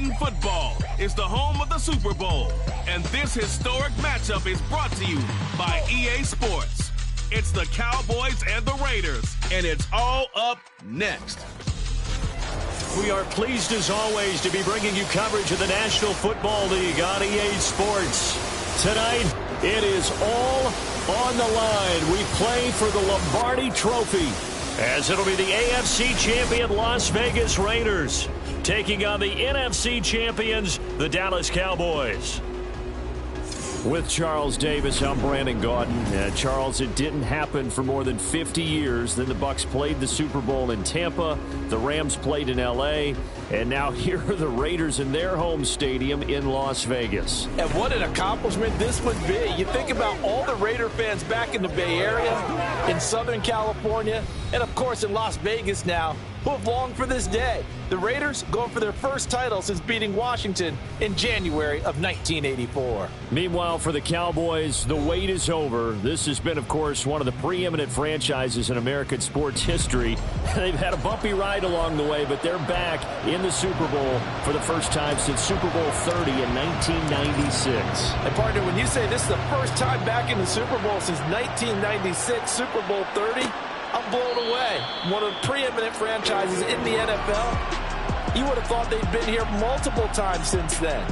Madden Football is the home of the Super Bowl, and this historic matchup is brought to you by EA Sports. It's the Cowboys and the Raiders, and it's all up next. We are pleased, as always, to be bringing you coverage of the National Football League on EA Sports. Tonight, it is all on the line. We play for the Lombardi Trophy, as it'll be the AFC champion Las Vegas Raiders taking on the NFC champions, the Dallas Cowboys. With Charles Davis, I'm Brandon Gaudin. Charles, it didn't happen for more than 50 years. Then the Bucs played the Super Bowl in Tampa. The Rams played in L.A. And now here are the Raiders in their home stadium in Las Vegas. And what an accomplishment this would be. You think about all the Raider fans back in the Bay Area, in Southern California, and of course in Las Vegas now, who have longed for this day. The Raiders going for their first title since beating Washington in January of 1984. Meanwhile, for the Cowboys, the wait is over. This has been, of course, one of the preeminent franchises in American sports history. They've had a bumpy ride along the way, but they're back in the Super Bowl for the first time since Super Bowl 30 in 1996. And partner, when you say this is the first time back in the Super Bowl since 1996, Super Bowl 30, I'm blown away. One of the preeminent franchises in the NFL. You would have thought they'd been here multiple times since then.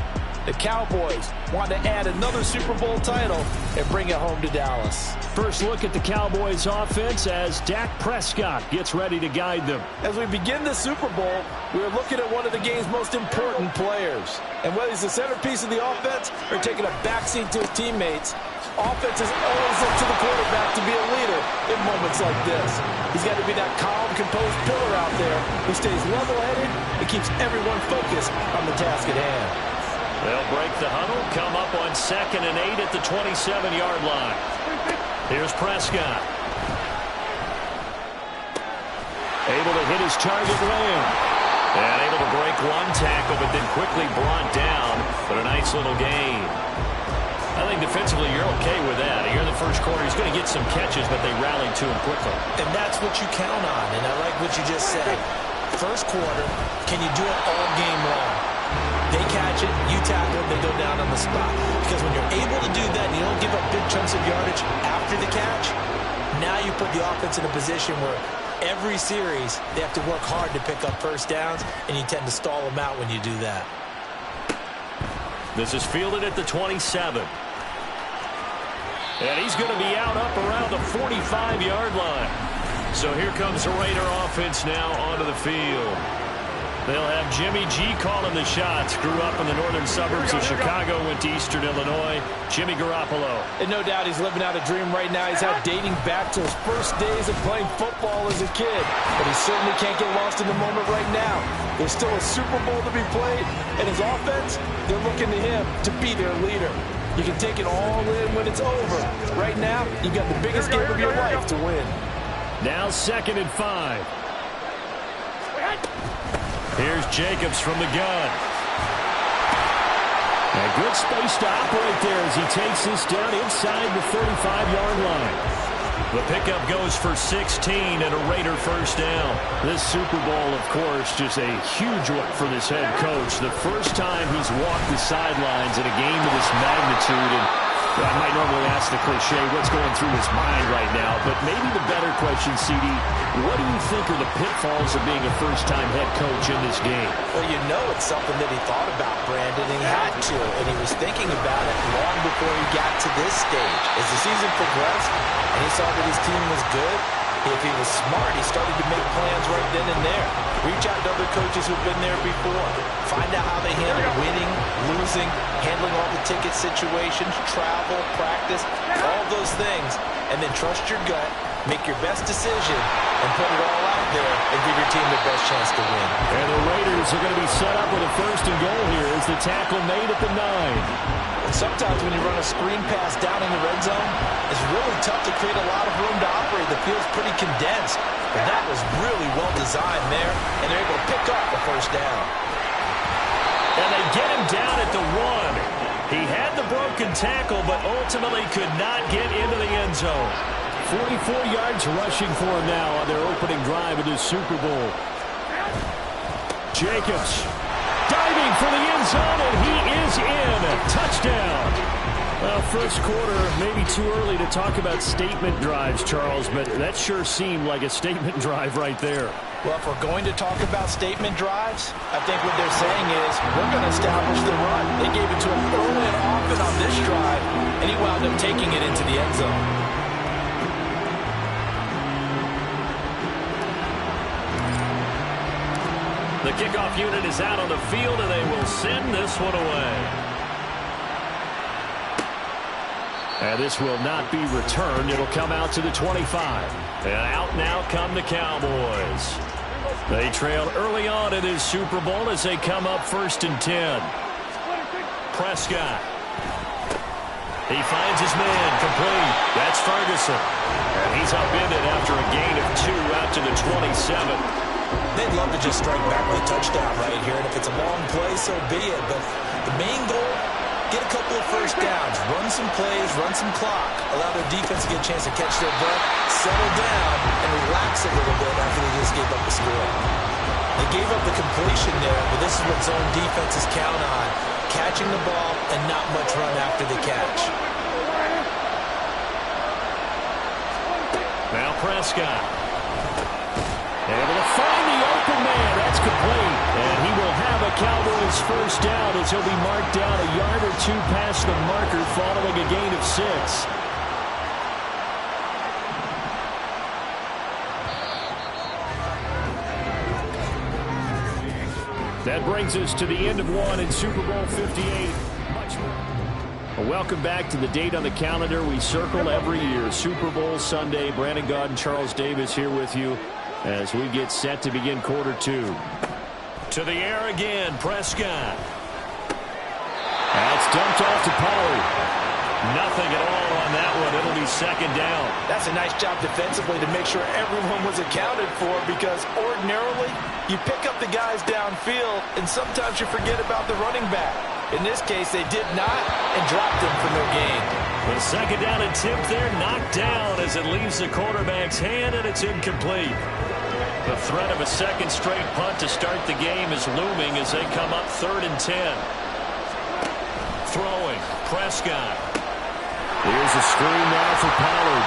The Cowboys want to add another Super Bowl title and bring it home to Dallas. First look at the Cowboys offense as Dak Prescott gets ready to guide them. As we begin the Super Bowl, we're looking at one of the game's most important players. And whether he's the centerpiece of the offense or taking a backseat to his teammates, offense is always up to the quarterback to be a leader in moments like this. He's got to be that calm, composed pillar out there who stays level-headed and keeps everyone focused on the task at hand. They'll break the huddle, come up on 2nd and 8 at the 27-yard line. Here's Prescott. Able to hit his target man. And able to break one tackle, but then quickly brought down. But a nice little gain. I think defensively you're okay with that. Here in the first quarter, he's going to get some catches, but they rallied to him quickly. And that's what you count on, and I like what you just said. First quarter, can you do it all game long? They catch it, you tackle it, they go down on the spot. Because when you're able to do that and you don't give up big chunks of yardage after the catch, now you put the offense in a position where every series they have to work hard to pick up first downs, and you tend to stall them out when you do that. This is fielded at the 27. And he's going to be out up around the 45-yard line. So here comes the Raider offense now onto the field. They'll have Jimmy G calling the shots. Grew up in the northern suburbs of Chicago, went to Eastern Illinois. Jimmy Garoppolo. And no doubt he's living out a dream right now. He's out dating back to his first days of playing football as a kid. But he certainly can't get lost in the moment right now. There's still a Super Bowl to be played. And his offense, they're looking to him to be their leader. You can take it all in when it's over. Right now, you've got the biggest game of your life to win. Now 2nd and 5. Here's Jacobs from the gun. A good space to operate there as he takes this down inside the 35-yard line. The pickup goes for 16 and a Raider first down. This Super Bowl, of course, just a huge one for this head coach. The first time he's walked the sidelines in a game of this magnitude. And I might normally ask the cliche, what's going through his mind right now? But maybe the better question, CD, what do you think are the pitfalls of being a first-time head coach in this game? Well, you know it's something that he thought about, Brandon, and he had to. And he was thinking about it long before he got to this stage. As the season progressed and he saw that his team was good, if he was smart, he started to make plans right then and there. Reach out to other coaches who've been there before. Find out how they handle winning, losing, handling all the ticket situations, travel, practice, all those things. And then trust your gut, make your best decision, and put it all out there and give your team the best chance to win. And the Raiders are going to be set up with a 1st and goal here as the tackle made at the 9. And sometimes when you run a screen pass down in the red zone, it's really tough to create a lot of room to operate. The field's pretty condensed. But that was really well designed there, and they're able to pick up the first down. And they get him down at the 1. He had the broken tackle, but ultimately could not get into the end zone. 44 yards rushing for him now on their opening drive of this Super Bowl. Jacobs. diving for the end zone, and he is in. Touchdown. Well, first quarter, maybe too early to talk about statement drives, Charles, but that sure seemed like a statement drive right there. Well, if we're going to talk about statement drives, I think what they're saying is we're going to establish the run. They gave it to him early and often on this drive, and he wound up taking it into the end zone. The kickoff unit is out on the field, and they will send this one away. And this will not be returned. It'll come out to the 25. And out now come the Cowboys. They trailed early on in this Super Bowl as they come up 1st and 10. Prescott. He finds his man complete. That's Ferguson. And he's upended after a gain of 2 out to the 27. They'd love to just strike back with a touchdown right here, and if it's a long play, so be it. But the main goal, get a couple of first downs, run some plays, run some clock, allow their defense to get a chance to catch their breath, settle down, and relax a little bit after they just gave up the score. They gave up the completion there, but this is what zone defenses count on, catching the ball and not much run after the catch. Now Prescott. Able to find the open man. That's complete. And he will have a Cowboys first down as he'll be marked down a yard or 2 past the marker following a gain of 6. That brings us to the end of one in Super Bowl 58. Welcome back to the date on the calendar we circle every year. Super Bowl Sunday. Brandon Gaudin, Charles Davis here with you as we get set to begin quarter 2. To the air again, Prescott. That's dumped off to Pollard. Nothing at all on that one. It'll be 2nd down. That's a nice job defensively to make sure everyone was accounted for, because ordinarily you pick up the guys downfield and sometimes you forget about the running back. In this case, they did not and dropped him for no gain. The 2nd down attempt there knocked down as it leaves the quarterback's hand, and it's incomplete. The threat of a 2nd straight punt to start the game is looming as they come up 3rd and 10. Throwing, Prescott. Here's a screen now for Pollard.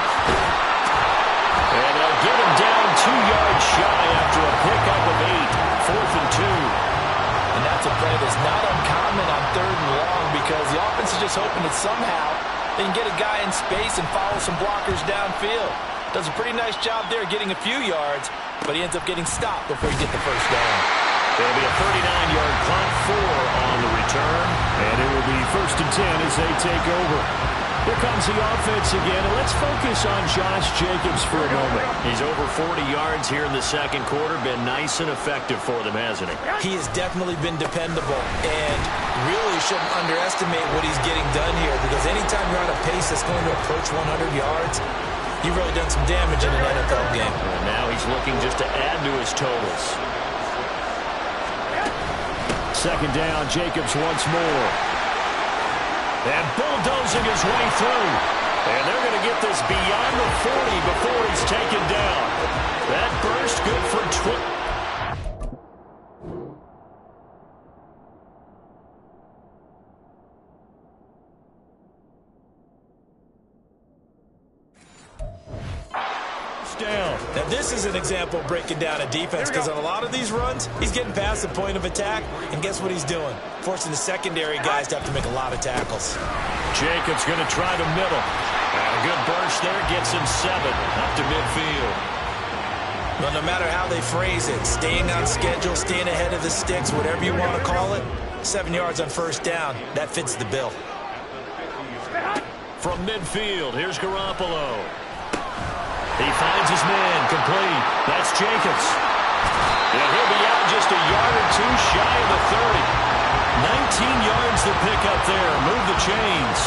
And they'll get him down 2 yards shy after a pickup of 8. 4th and 2. And that's a play that's not uncommon on 3rd and long, because the offense is just hoping that somehow they can get a guy in space and follow some blockers downfield. Does a pretty nice job there getting a few yards, but he ends up getting stopped before he gets the first down. It'll be a 39-yard punt, 4 on the return, and it will be 1st and 10 as they take over. Here comes the offense again, and let's focus on Josh Jacobs for a moment. He's over 40 yards here in the 2nd quarter. Been nice and effective for them, hasn't he? He has definitely been dependable, and really shouldn't underestimate what he's getting done here, because anytime you're on a pace that's going to approach 100 yards, you've really done some damage in an NFL game. And now he's looking just to add to his totals. 2nd down, Jacobs once more. And bulldozing his way through. And they're going to get this beyond the 40 before he's taken down. That burst good for 20. Down. Now this is an example of breaking down a defense, because on a lot of these runs, he's getting past the point of attack, and guess what he's doing? Forcing the secondary guys to have to make a lot of tackles. Jacobs going to try the middle. And a good burst there gets him 7 up to midfield. Well, no matter how they phrase it, staying on schedule, staying ahead of the sticks, whatever you want to call it, 7 yards on 1st down, that fits the bill. From midfield, here's Garoppolo. He finds his man, complete. That's Jacobs. And he'll be out just a yard or 2 shy of the 30. 19 yards to pick up there. Move the chains.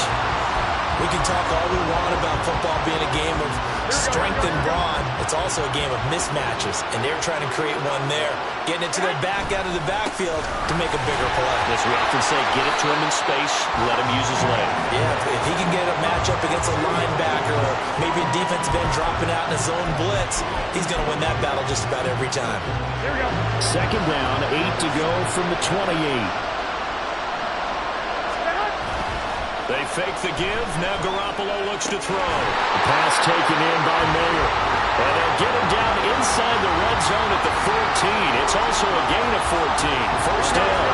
We can talk all we want about football being a game of strength and brawn. It's also a game of mismatches, and they're trying to create one there, getting it to their back out of the backfield to make a bigger play. As we often say, get it to him in space, let him use his leg. Yeah, if he can get a matchup against a linebacker or maybe a defensive end dropping out in a zone blitz, he's going to win that battle just about every time. 2nd down, 8 to go from the 28. They fake the give. Now Garoppolo looks to throw. The pass taken in by Mayer. And they'll get him down inside the red zone at the 14. It's also a gain of 14. First down.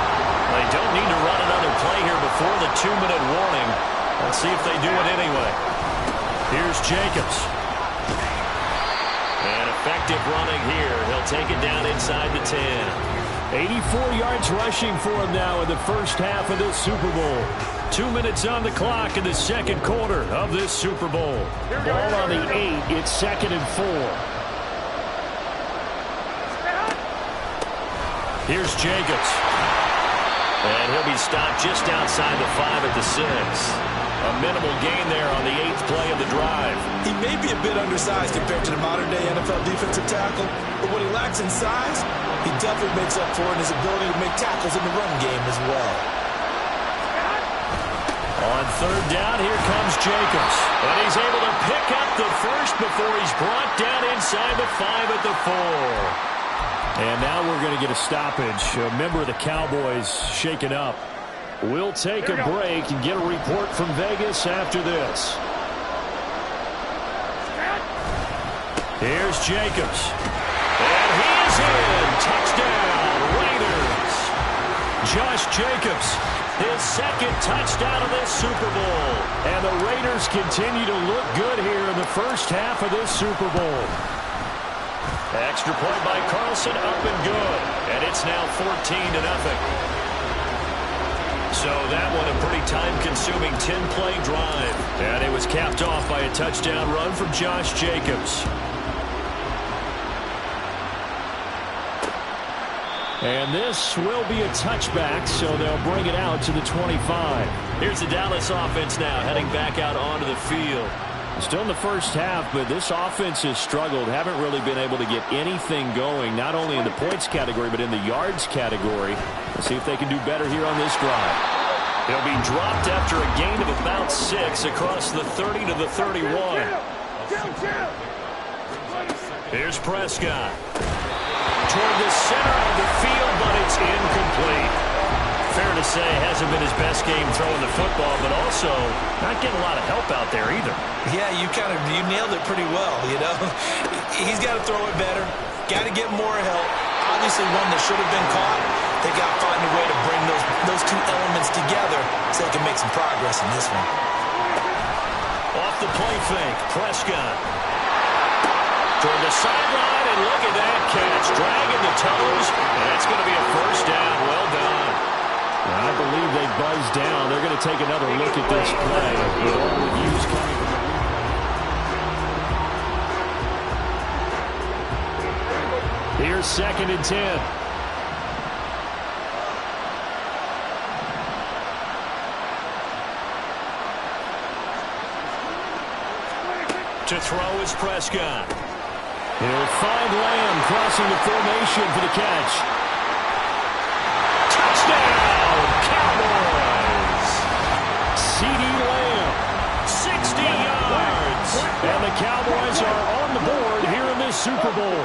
They don't need to run another play here before the 2-minute warning. Let's see if they do it anyway. Here's Jacobs. And effective running here. He'll take it down inside the 10. 84 yards rushing for him now in the first half of this Super Bowl. 2 minutes on the clock in the second quarter of this Super Bowl. Ball on the 8. It's 2nd and 4. Here's Jacobs. And he'll be stopped just outside the 5 at the 6. A minimal gain there on the 8th play of the drive. He may be a bit undersized compared to the modern-day NFL defensive tackle, but what he lacks in size, he definitely makes up for in his ability to make tackles in the run game as well. On 3rd down, here comes Jacobs. And he's able to pick up the first before he's brought down inside the 5 at the 4. And now we're going to get a stoppage. A member of the Cowboys shaken up. We'll take a break and get a report from Vegas after this. Here's Jacobs. And he is in. Touchdown, Raiders. Josh Jacobs, his 2nd touchdown of this Super Bowl. And the Raiders continue to look good here in the first half of this Super Bowl. Extra point by Carlson, up and good. And it's now 14-0. So that one a pretty time-consuming 10-play drive. And it was capped off by a touchdown run from Josh Jacobs. And this will be a touchback, so they'll bring it out to the 25. Here's the Dallas offense now, heading back out onto the field. Still in the first half, but this offense has struggled. Haven't really been able to get anything going, not only in the points category, but in the yards category. Let's see if they can do better here on this drive. He'll be dropped after a gain of about 6 across the 30 to the 31. Here's Prescott. Toward the center of the field, but it's incomplete. Fair to say, hasn't been his best game throwing the football, but also not getting a lot of help out there either. Yeah, you nailed it pretty well, you know. He's got to throw it better. Got to get more help. Obviously one that should have been caught. They got to find a way to bring those two elements together so they can make some progress in this one. Off the play fake, Prescott. Toward the sideline, and look at that catch. Dragging the toes, and that's going to be a first down. Well done. I believe they buzzed down. They're going to take another look at this play with all reviews coming from the... Here's 2nd and 10. To throw is Prescott. He'll find Lamb crossing the formation for the catch. Touchdown, Cowboys! C.D. Lamb, 60 yards. And the Cowboys are on the board here in this Super Bowl.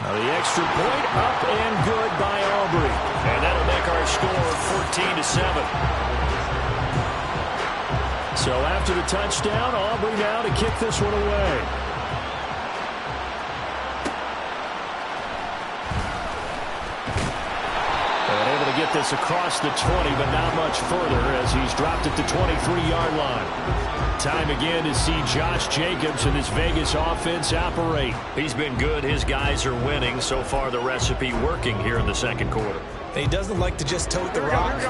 Now the extra point up and good by Aubrey. And that'll make our score 14-7. So after the touchdown, Aubrey now to kick this one away. And able to get this across the 20, but not much further as he's dropped at the 23-yard line. Time again to see Josh Jacobs and this Vegas offense operate. He's been good. His guys are winning. So far, the recipe working here in the second quarter. He doesn't like to just tote the rock.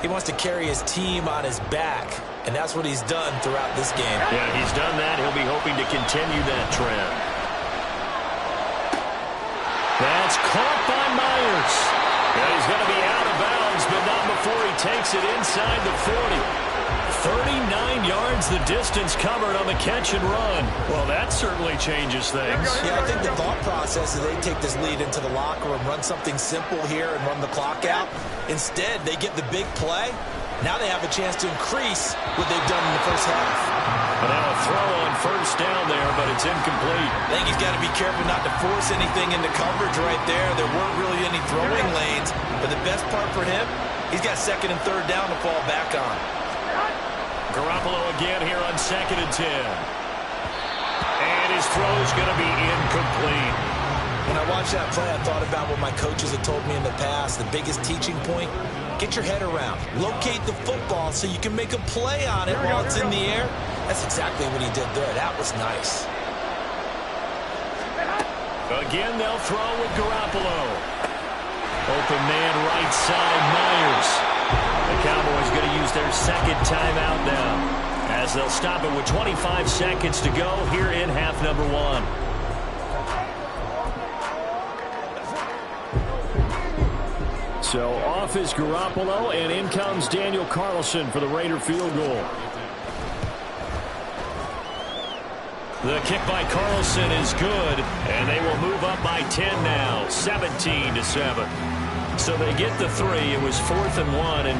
He wants to carry his team on his back, and that's what he's done throughout this game. Yeah, he's done that. He'll be hoping to continue that trend. That's caught by Myers. Yeah, he's going to be out of bounds, but not before he takes it inside the 40. 39 yards the distance covered on the catch and run. Well, that certainly changes things. Yeah, I think the thought process is they take this lead into the locker room, run something simple here and run the clock out. Instead, they get the big play. Now they have a chance to increase what they've done in the first half. But now a throw on first down there, but it's incomplete. I think he's got to be careful not to force anything into coverage right there. There weren't really any throwing lanes, but the best part for him, He's got second and third down to fall back on. Garoppolo again here on 2nd and 10. And his throw's going to be incomplete. When I watched that play, I thought about what my coaches had told me in the past. The biggest teaching point, get your head around. Locate the football so you can make a play on it while it's in the air. That's exactly what he did there. That was nice. Again, they'll throw with Garoppolo. Open man right side, Myers. The Cowboys going to use their second timeout now, as they'll stop it with 25 seconds to go here in half number 1. So off is Garoppolo, and in comes Daniel Carlson for the Raider field goal. The kick by Carlson is good, and they will move up by 10 now, 17-7. So they get the 3. It was 4th and 1, and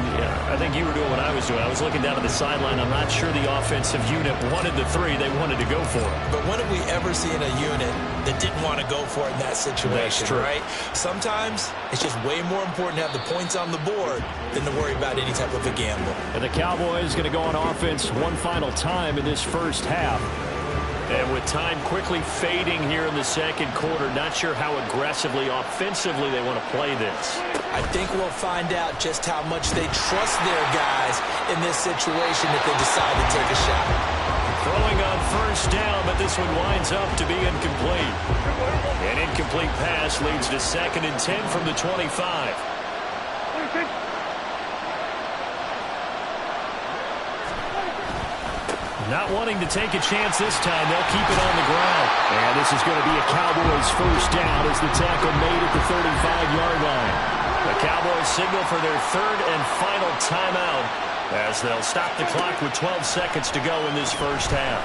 I think you were doing what I was doing. I was looking down at the sideline. I'm not sure the offensive unit wanted the 3. They wanted to go for it. But when have we ever seen a unit that didn't want to go for it in that situation, right? Sometimes it's just way more important to have the points on the board than to worry about any type of a gamble. And the Cowboys going to go on offense one final time in this first half. And with time quickly fading here in the second quarter, not sure how aggressively, offensively they want to play this. I think we'll find out just how much they trust their guys in this situation if they decide to take a shot. Throwing on first down, but this one winds up to be incomplete. An incomplete pass leads to 2nd and 10 from the 25. Not wanting to take a chance this time, they'll keep it on the ground. And this is going to be a Cowboys first down as the tackle made at the 35-yard line. The Cowboys signal for their 3rd and final timeout as they'll stop the clock with 12 seconds to go in this first half.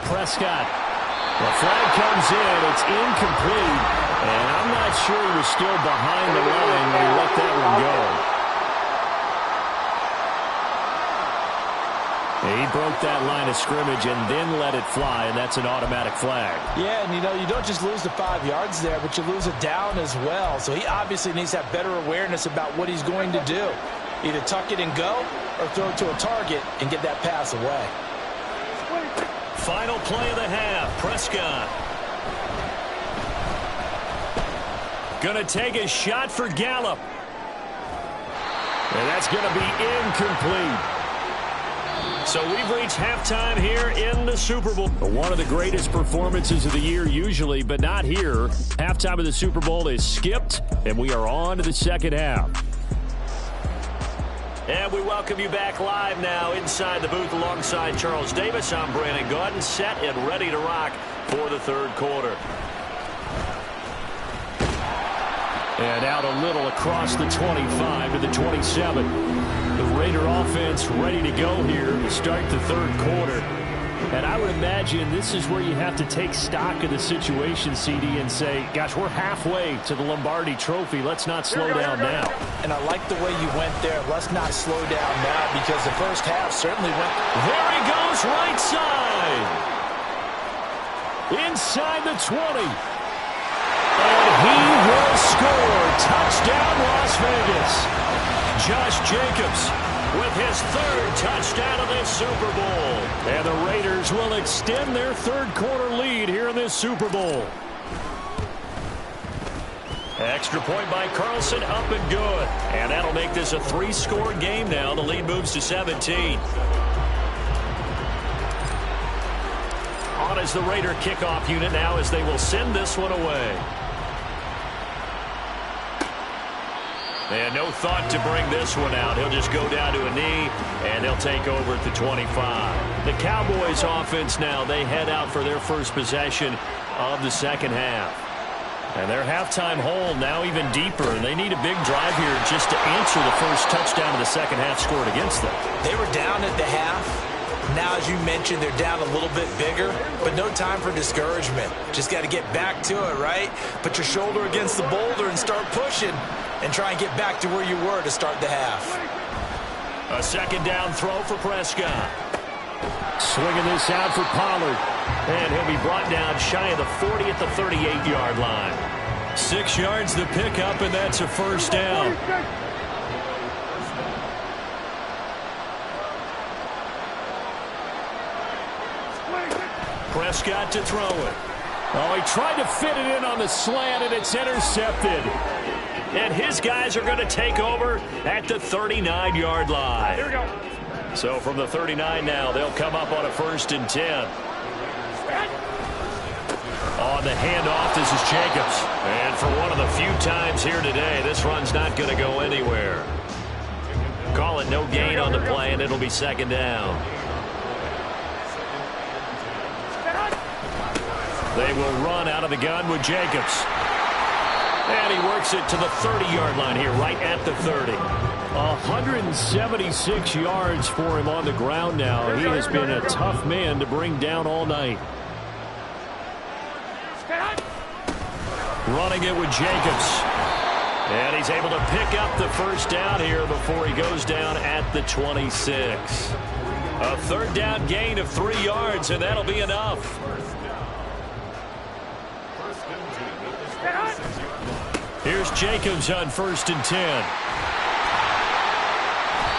Prescott. The flag comes in. It's incomplete. And I'm not sure he was still behind the line when he let that one go. He broke that line of scrimmage and then let it fly, and that's an automatic flag. Yeah, and you don't just lose the 5 yards there, but you lose it down as well. So he obviously needs to have better awareness about what he's going to do. Either tuck it and go or throw it to a target and get that pass away. Final play of the half, Prescott. Gonna take a shot for Gallup. And that's gonna be incomplete. So we've reached halftime here in the Super Bowl. One of the greatest performances of the year usually, but not here. Halftime of the Super Bowl is skipped, and we are on to the second half. And we welcome you back live now inside the booth alongside Charles Davis. I'm Brandon Gaudin, set and ready to rock for the third quarter. And out a little across the 25 to the 27. The Raider offense ready to go here to start the third quarter. And I would imagine this is where you have to take stock of the situation, CD, and say, gosh, we're halfway to the Lombardi Trophy. Let's not slow down now. And I like the way you went there. Let's not slow down now because the first half certainly went. There he goes, right side. Inside the 20. And he will score. Touchdown, Las Vegas. Josh Jacobs with his 3rd touchdown of this Super Bowl. And the Raiders will extend their third quarter lead here in this Super Bowl. Extra point by Carlson, up and good. And that'll make this a 3-score game now. The lead moves to 17. On is the Raider kickoff unit now as they will send this one away. And no thought to bring this one out. He'll just go down to a knee, and they'll take over at the 25. The Cowboys offense now, they head out for their first possession of the second half. And their halftime hole now even deeper, and they need a big drive here just to answer the first touchdown of the second half scored against them. They were down at the half. Now, as you mentioned, they're down a little bit bigger, but no time for discouragement. Just got to get back to it, right? Put your shoulder against the boulder and start pushing and try and get back to where you were to start the half. A second down throw for Prescott. Swinging this out for Pollard. And he'll be brought down shy of the 40 at the 38-yard line. 6 yards the pickup, and that's a first down. Prescott to throw it. Oh, he tried to fit it in on the slant, and it's intercepted. And his guys are going to take over at the 39-yard line. Here we go. So from the 39 now, they'll come up on a 1st and 10. On the handoff, this is Jacobs. And for one of the few times here today, this run's not going to go anywhere. Call it no gain on the play, and it'll be 2nd down. They will run out of the gun with Jacobs. And he works it to the 30-yard line here, right at the 30. 176 yards for him on the ground now. He has been a tough man to bring down all night. Running it with Jacobs. And he's able to pick up the first down here before he goes down at the 26. A 3rd down gain of 3 yards, and that'll be enough. Here's Jacobs on 1st and 10.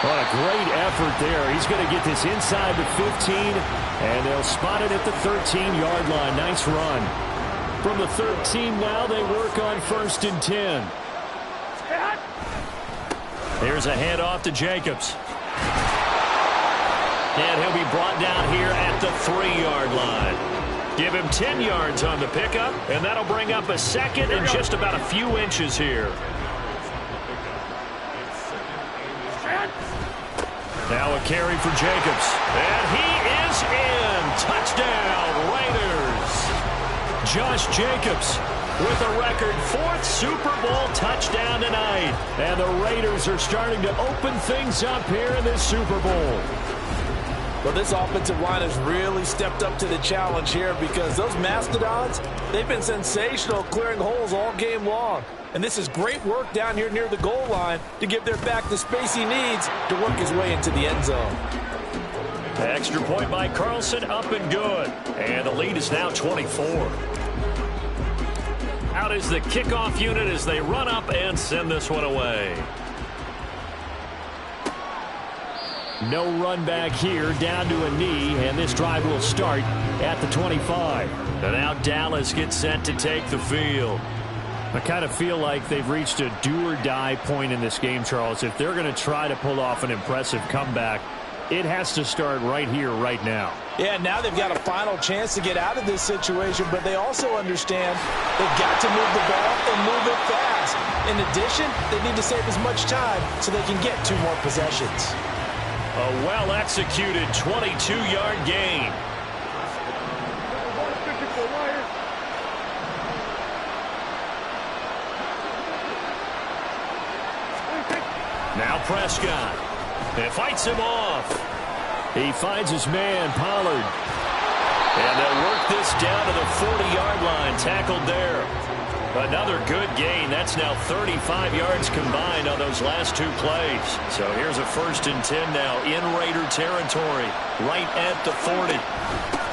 What a great effort there. He's going to get this inside the 15, and they'll spot it at the 13-yard line. Nice run. From the 13 now, they work on 1st and 10. Here's a handoff to Jacobs. And he'll be brought down here at the 3-yard line. Give him 10 yards on the pickup, and that'll bring up a 2nd and just about a few inches here. Now a carry for Jacobs. And he is in. Touchdown, Raiders. Josh Jacobs with a record 4th Super Bowl touchdown tonight. And the Raiders are starting to open things up here in this Super Bowl. Well, this offensive line has really stepped up to the challenge here because those Mastodons, they've been sensational clearing holes all game long. And this is great work down here near the goal line to give their back the space he needs to work his way into the end zone. Extra point by Carlson, up and good. And the lead is now 24. Out is the kickoff unit as they run up and send this one away. No run back here, down to a knee, and this drive will start at the 25. And now Dallas gets set to take the field. I kind of feel like they've reached a do-or-die point in this game, Charles. If they're going to try to pull off an impressive comeback, it has to start right here, right now. Yeah, now they've got a final chance to get out of this situation, but they also understand they've got to move the ball and move it fast. In addition, they need to save as much time so they can get 2 more possessions. A well-executed 22-yard gain. Now Prescott. And fights him off. He finds his man, Pollard. And they'll work this down to the 40-yard line. Tackled there. Another good gain. That's now 35 yards combined on those last 2 plays. So here's a 1st and 10 now in Raider territory. Right at the 40.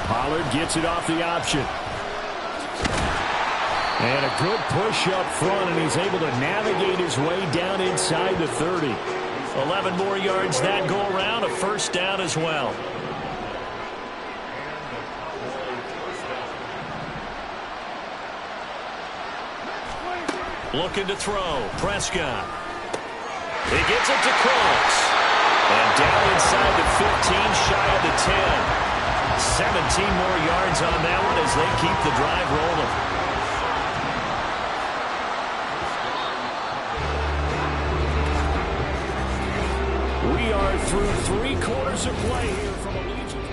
Pollard gets it off the option. And a good push up front, and he's able to navigate his way down inside the 30. 11 more yards that go around, a 1st down as well. Looking to throw. Prescott. He gets it to Cooks. And down inside the 15, shy of the 10. 17 more yards on that one as they keep the drive rolling. We are through 3 quarters of play here from Allegiant.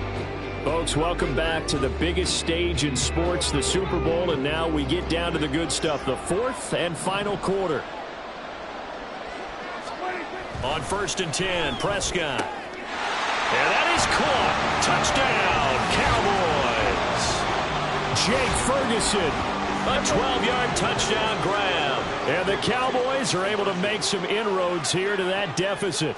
Folks, welcome back to the biggest stage in sports, the Super Bowl, and now we get down to the good stuff, the 4th and final quarter. On 1st and 10, Prescott. And that is caught. Touchdown, Cowboys. Jake Ferguson, a 12-yard touchdown grab. And the Cowboys are able to make some inroads here to that deficit.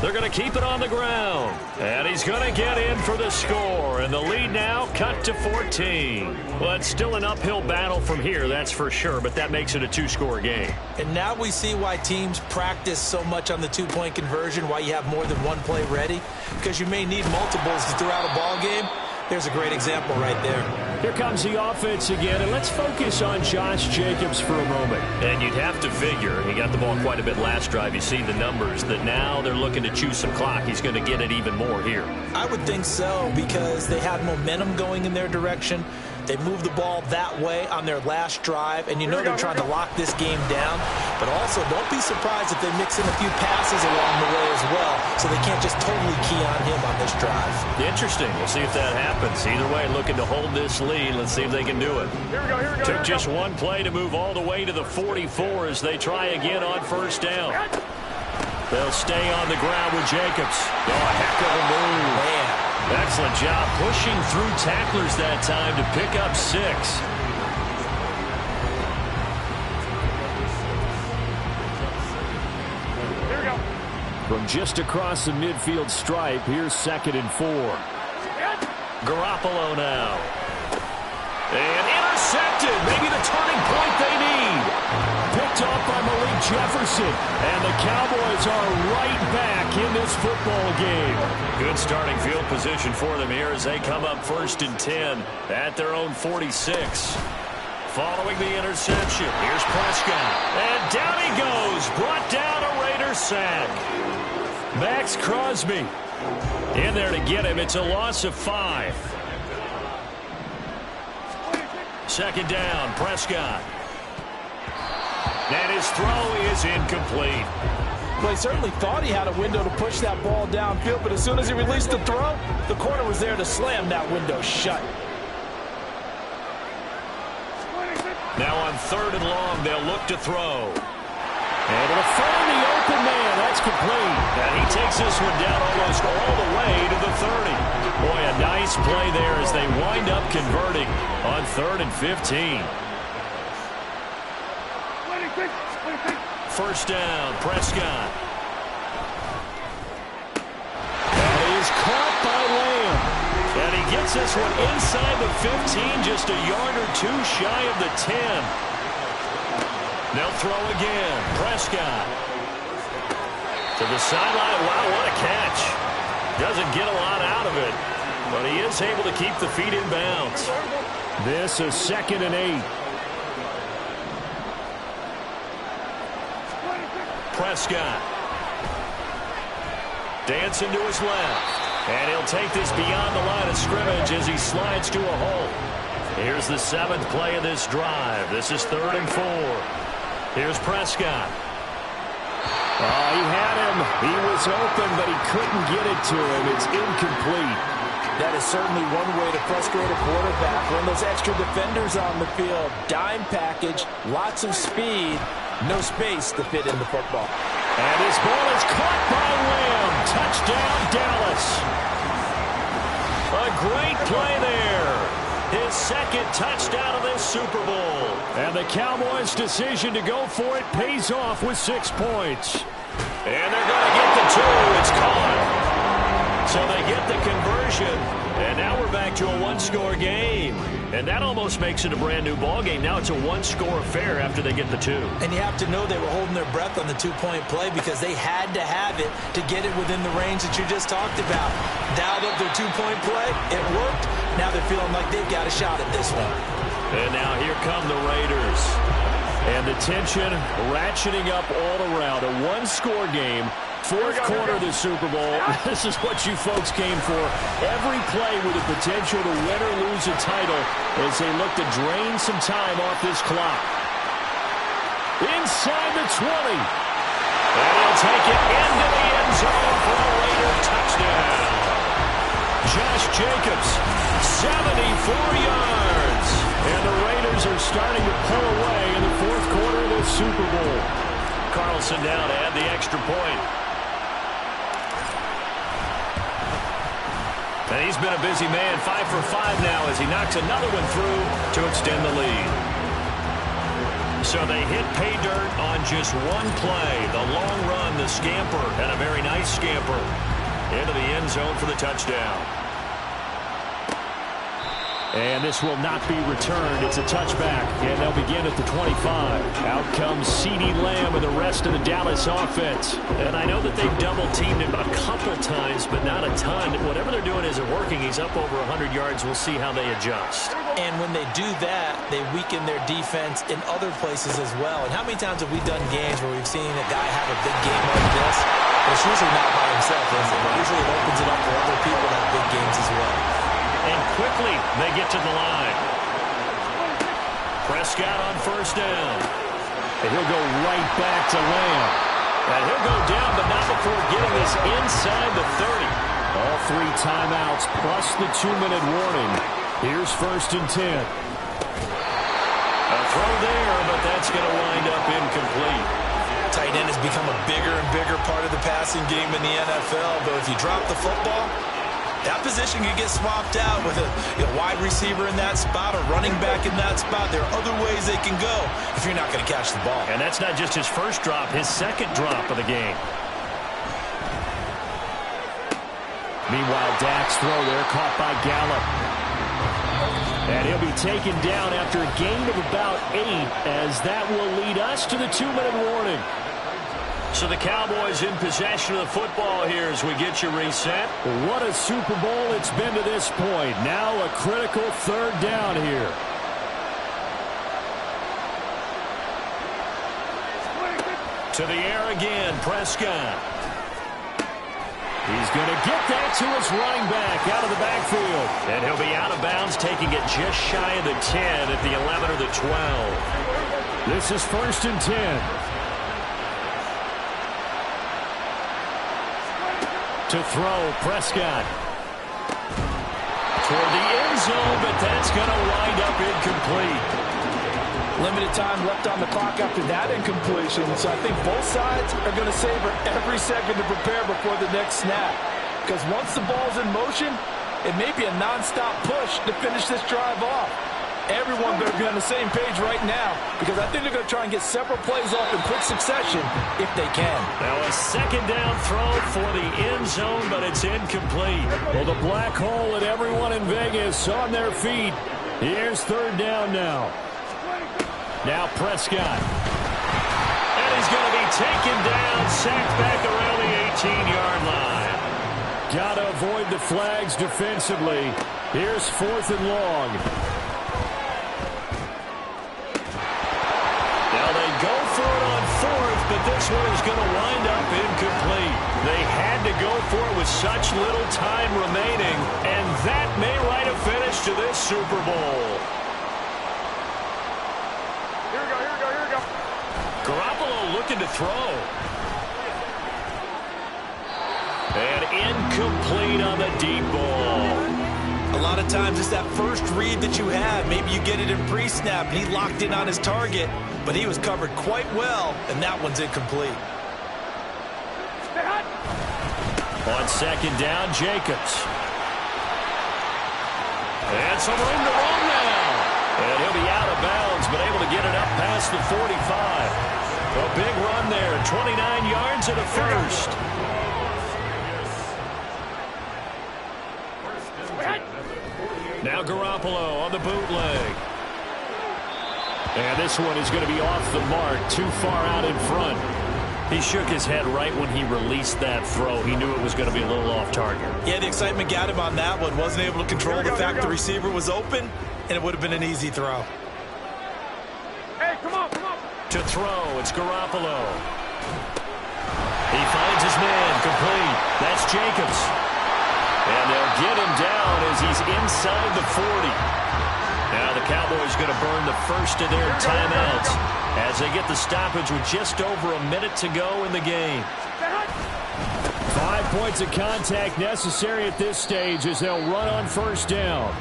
They're going to keep it on the ground. And he's going to get in for the score. And the lead now cut to 14. Well, it's still an uphill battle from here, that's for sure. But that makes it a two-score game. And now we see why teams practice so much on the two-point conversion, why you have more than one play ready. Because you may need multiples throughout a ball game. There's a great example right there. Here comes the offense again, and let's focus on Josh Jacobs for a moment. And you'd have to figure, he got the ball quite a bit last drive. You see the numbers, that now they're looking to chew some clock. He's going to get it even more here. I would think so, because they had momentum going in their direction. They moved the ball that way on their last drive, and you know they're trying to lock this game down. But also, don't be surprised if they mix in a few passes along the way as well, so they can't just totally key on him on this drive. Interesting. We'll see if that happens. Either way, looking to hold this lead. Let's see if they can do it. Took just one play to move all the way to the 44 as they try again on first down. They'll stay on the ground with Jacobs. Oh, a heck of a move. Man. Excellent job pushing through tacklers that time to pick up 6. From just across the midfield stripe, here's 2nd and 4. Garoppolo now. And intercepted. Maybe the turning point they need. Picked off by Malik Jefferson. And the Cowboys are right back in this football game. Good starting field position for them here as they come up 1st and 10 at their own 46. Following the interception, here's Prescott. And down he goes. Brought down a Raider sack. Max Crosby in there to get him. It's a loss of 5. 2nd down, Prescott. And his throw is incomplete. Well, he certainly thought he had a window to push that ball downfield, but as soon as he released the throw, the corner was there to slam that window shut. Now on 3rd and long, they'll look to throw. And it'll find the open man. That's complete. And he takes this one down almost all the way to the 30. Boy, a nice play there as they wind up converting on 3rd and 15. 1st down, Prescott. And he's caught by Lamb. And he gets this one inside the 15, just a yard or two shy of the 10. They'll throw again. Prescott. To the sideline. Wow, what a catch. Doesn't get a lot out of it, but he is able to keep the feet in bounds. This is 2nd and 8. Prescott. Dancing to his left. And he'll take this beyond the line of scrimmage as he slides to a hole. Here's the 7th play of this drive. This is 3rd and 4. Here's Prescott. Oh, he had him. He was open, but he couldn't get it to him. It's incomplete. That is certainly one way to frustrate a quarterback. When those extra defenders on the field, dime package, lots of speed, no space to fit in the football. And his ball is caught by Lamb. Touchdown, Dallas. A great play there. His 2nd touchdown of this Super Bowl. And the Cowboys' decision to go for it pays off with 6 points. And they're going to get the 2. It's caught. So they get the conversion. And now we're back to a one-score game. And that almost makes it a brand-new ball game. Now it's a one-score affair after they get the 2. And you have to know they were holding their breath on the two-point play because they had to have it to get it within the range that you just talked about. Dialed up their two-point play. It worked. Now they're feeling like they've got a shot at this one. And now here come the Raiders. And the tension ratcheting up all around. A one-score game. 4th quarter of the Super Bowl. This is what you folks came for. Every play with the potential to win or lose a title as they look to drain some time off this clock. Inside the 20. And he'll take it into the end zone for a Raider touchdown. Josh Jacobs, 74 yards. And the Raiders are starting to pull away in the 4th quarter of the Super Bowl. Carlson down to add the extra point. And he's been a busy man, 5 for 5 now as he knocks another one through to extend the lead. So they hit pay dirt on just one play. The long run, the scamper, and a very nice scamper into the end zone for the touchdown. And this will not be returned. It's a touchback, and they'll begin at the 25. Out comes CeeDee Lamb and the rest of the Dallas offense. And I know that they've double-teamed him a couple times, but not a ton. Whatever they're doing isn't working. He's up over 100 yards. We'll see how they adjust. And when they do that, they weaken their defense in other places as well. And how many times have we done games where we've seen a guy have a big game like this? It's usually not by himself, is it? Usually it opens it up for other people to have big games as well. And quickly, they get to the line. Prescott on first down. And he'll go right back to Lamb. And he'll go down, but not before getting this inside the 30. All 3 timeouts plus the 2-minute warning. Here's 1st and 10. A throw there, but that's going to wind up incomplete. Tight end has become a bigger and bigger part of the passing game in the NFL, but if you drop the football, that position can get swapped out with a wide receiver in that spot, a running back in that spot. There are other ways they can go if you're not going to catch the ball. And that's not just his first drop, his second drop of the game. Meanwhile, Dak's throw there caught by Gallup. And he'll be taken down after a gain of about 8, as that will lead us to the 2-minute warning. So the Cowboys in possession of the football here as we get you reset. What a Super Bowl it's been to this point. Now a critical 3rd down here. To the air again, Prescott. He's going to get that to his running back out of the backfield. And he'll be out of bounds, taking it just shy of the 10 at the 11 or the 12. This is 1st and 10. To throw, Prescott. Toward the end zone, but that's going to wind up incomplete. Limited time left on the clock after that incompletion, so I think both sides are going to savor every second to prepare before the next snap. Because once the ball's in motion, it may be a non-stop push to finish this drive off. Everyone better be on the same page right now, because I think they're going to try and get several plays off in quick succession if they can. Now a 2nd down throw for the end zone, but it's incomplete. Well, the black hole and everyone in Vegas on their feet. Here's 3rd down now. Now Prescott. And he's going to be taken down, sacked back around the 18-yard line. Got to avoid the flags defensively. Here's 4th and long. Go for it on 4th, but this one is going to wind up incomplete. They had to go for it with such little time remaining, and that may write a finish to this Super Bowl. Here we go. Garoppolo looking to throw. And incomplete on the deep ball. A lot of times it's that first read that you have. Maybe you get it in pre-snap, and he locked in on his target, but he was covered quite well, and that one's incomplete. On 2nd down, Jacobs. And some room to run now. And he'll be out of bounds, but able to get it up past the 45. A big run there, 29 yards and a first. Now Garoppolo on the bootleg. And this one is going to be off the mark, too far out in front. He shook his head right when he released that throw. He knew it was going to be a little off target. Yeah, the excitement got him on that one. Wasn't able to control the fact the receiver was open, and it would have been an easy throw. Hey, come on. To throw, it's Garoppolo. He finds his man, complete. That's Jacobs. And they'll get him down as he's inside the 40. Now the Cowboys going to burn the first of their timeouts as they get the stoppage with just over a minute to go in the game. 5 points of contact necessary at this stage as they'll run on first down.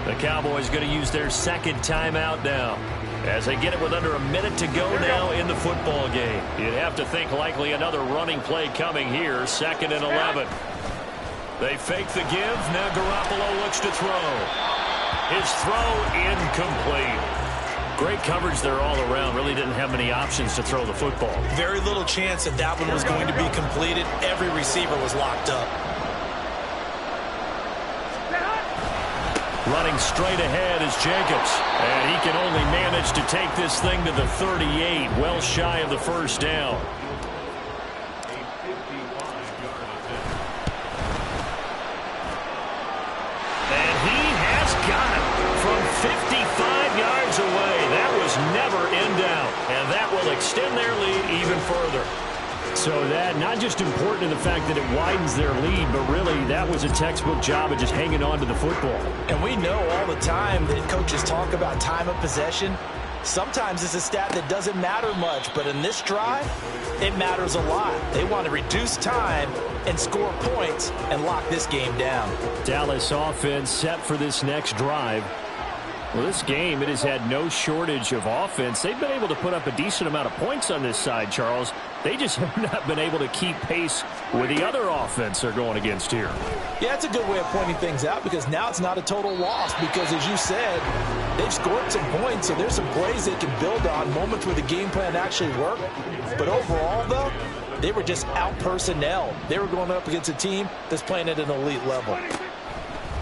The Cowboys going to use their 2nd timeout now as they get it with under a minute to go now in the football game. You'd have to think likely another running play coming here, 2nd and 11. They fake the give. Now Garoppolo looks to throw. His throw incomplete. Great coverage there all around. Really didn't have many options to throw the football. Very little chance that that one was going to be completed. Every receiver was locked up. Running straight ahead is Jacobs. And he can only manage to take this thing to the 38. Well shy of the first down. And he has got it from 55 yards away. That was never in doubt. And that will extend their lead even further. So that, not just important in the fact that it widens their lead, but really that was a textbook job of just hanging on to the football. And we know all the time that coaches talk about time of possession. Sometimes it's a stat that doesn't matter much, but in this drive, it matters a lot. They want to reduce time and score points and lock this game down. Dallas offense set for this next drive. Well, this game, it has had no shortage of offense. They've been able to put up a decent amount of points on this side, Charles. They just have not been able to keep pace with the other offense they're going against here. Yeah, it's a good way of pointing things out because now it's not a total loss because, as you said, they've scored some points, so there's some plays they can build on, moments where the game plan actually worked. But overall, though, they were just out-personnel. They were going up against a team that's playing at an elite level.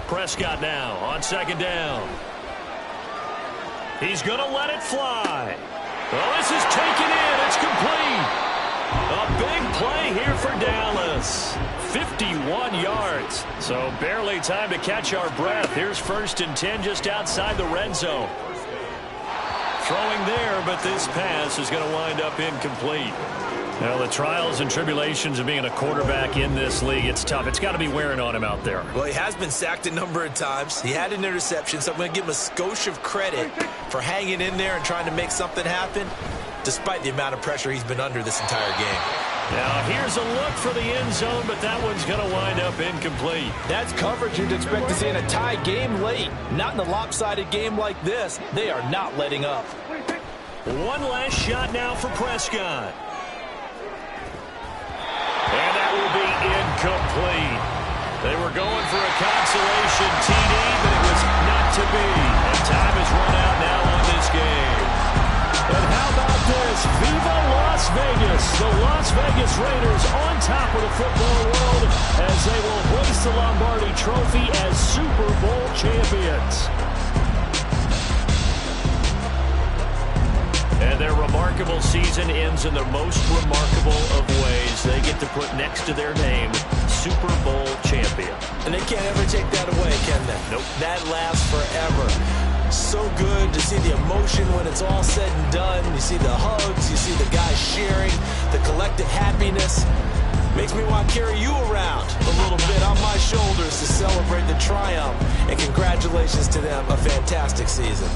Prescott now on second down. He's going to let it fly. Well, this is taken in. It's complete. A big play here for Dallas. 51 yards. So barely time to catch our breath. Here's 1st and 10 just outside the red zone. Throwing there, but this pass is going to wind up incomplete. Now, the trials and tribulations of being a quarterback in this league, it's tough. It's got to be wearing on him out there. Well, he has been sacked a number of times. He had an interception, so I'm going to give him a skosh of credit for hanging in there and trying to make something happen, despite the amount of pressure he's been under this entire game. Now, here's a look for the end zone, but that one's going to wind up incomplete. That's coverage you'd expect to see in a tie game late. Not in a lopsided game like this. They are not letting up. One last shot now for Prescott. And that will be incomplete. They were going for a consolation TD, but it was not to be. And time has run out now on this game. And how about this? Viva Las Vegas! The Las Vegas Raiders on top of the football world as they will hoist the Lombardi Trophy as Super Bowl champions. And their remarkable season ends in the most remarkable of ways. They get to put next to their name, Super Bowl champion. And they can't ever take that away, can they? Nope. That lasts forever. So good to see the emotion when it's all said and done. You see the hugs, you see the guys cheering, the collective happiness. Makes me want to carry you around a little bit on my shoulders to celebrate the triumph. And congratulations to them, a fantastic season.